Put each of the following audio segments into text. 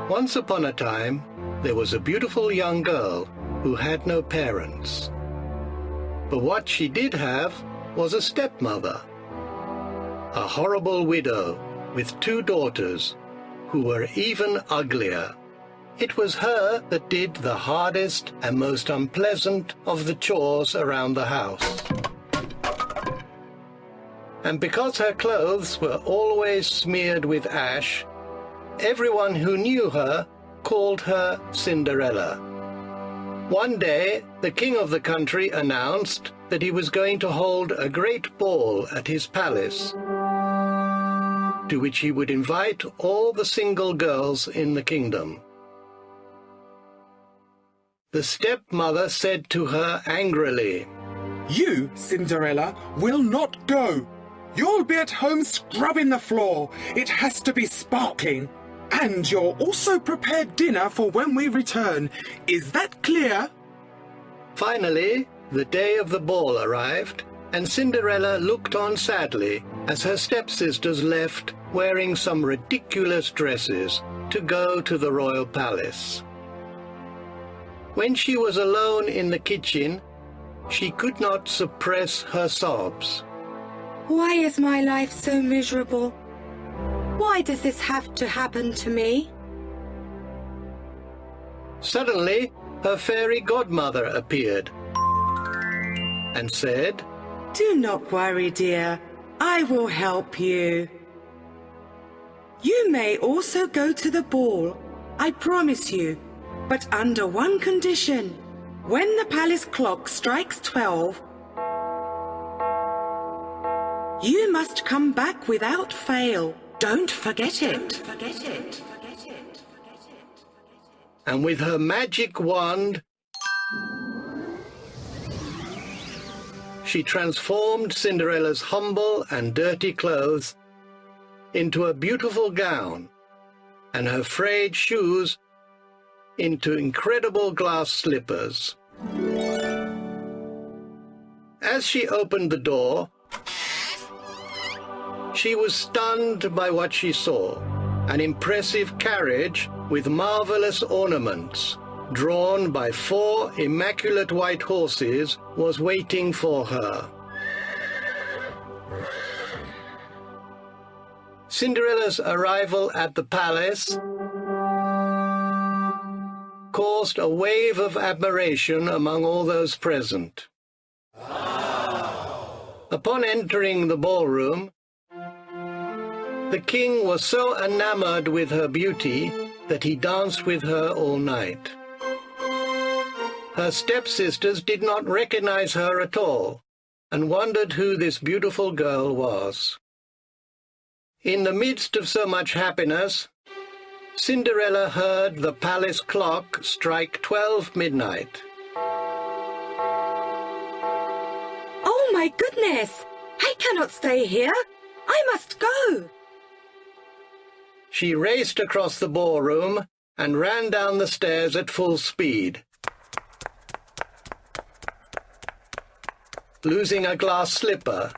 Once upon a time, there was a beautiful young girl who had no parents. But what she did have was a stepmother, a horrible widow with 2 daughters who were even uglier. It was her that did the hardest and most unpleasant of the chores around the house. And because her clothes were always smeared with ash, everyone who knew her called her Cinderella. One day, the king of the country announced that he was going to hold a great ball at his palace, to which he would invite all the single girls in the kingdom. The stepmother said to her angrily, "You, Cinderella, will not go. You'll be at home scrubbing the floor. It has to be sparkling. And you'll also prepare dinner for when we return. Is that clear?" Finally, the day of the ball arrived, and Cinderella looked on sadly as her stepsisters left wearing some ridiculous dresses to go to the royal palace. When she was alone in the kitchen, she could not suppress her sobs. Why is my life so miserable? Why does this have to happen to me? Suddenly, her fairy godmother appeared and said, Do not worry, dear. I will help you. You may also go to the ball, I promise you, but under one condition. When the palace clock strikes 12, you must come back without fail. Don't forget it. And with her magic wand, she transformed Cinderella's humble and dirty clothes into a beautiful gown, and her frayed shoes into incredible glass slippers. As she opened the door, she was stunned by what she saw. An impressive carriage with marvelous ornaments, drawn by 4 immaculate white horses, was waiting for her. Cinderella's arrival at the palace caused a wave of admiration among all those present. Upon entering the ballroom, the king was so enamored with her beauty that he danced with her all night. Her stepsisters did not recognize her at all and wondered who this beautiful girl was. In the midst of so much happiness, Cinderella heard the palace clock strike 12 midnight. Oh my goodness! I cannot stay here! I must go! She raced across the ballroom and ran down the stairs at full speed, losing a glass slipper,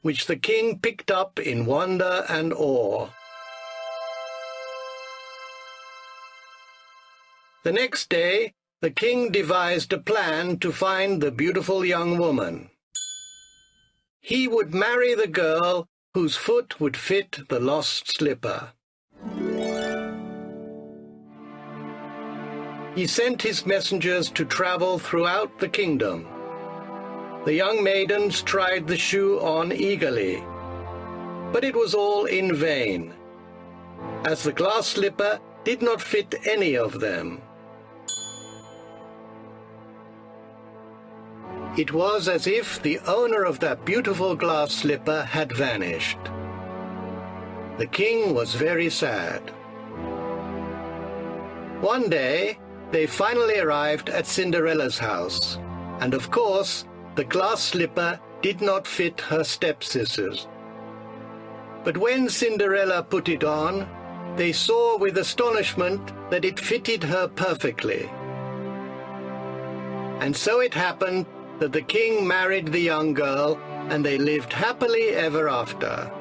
which the king picked up in wonder and awe. The next day, the king devised a plan to find the beautiful young woman. He would marry the girl whose foot would fit the lost slipper. He sent his messengers to travel throughout the kingdom. The young maidens tried the shoe on eagerly, but it was all in vain, as the glass slipper did not fit any of them. It was as if the owner of that beautiful glass slipper had vanished. The king was very sad. One day, they finally arrived at Cinderella's house, and of course, the glass slipper did not fit her stepsisters. But when Cinderella put it on, they saw with astonishment that it fitted her perfectly. And so it happened that the king married the young girl, and they lived happily ever after.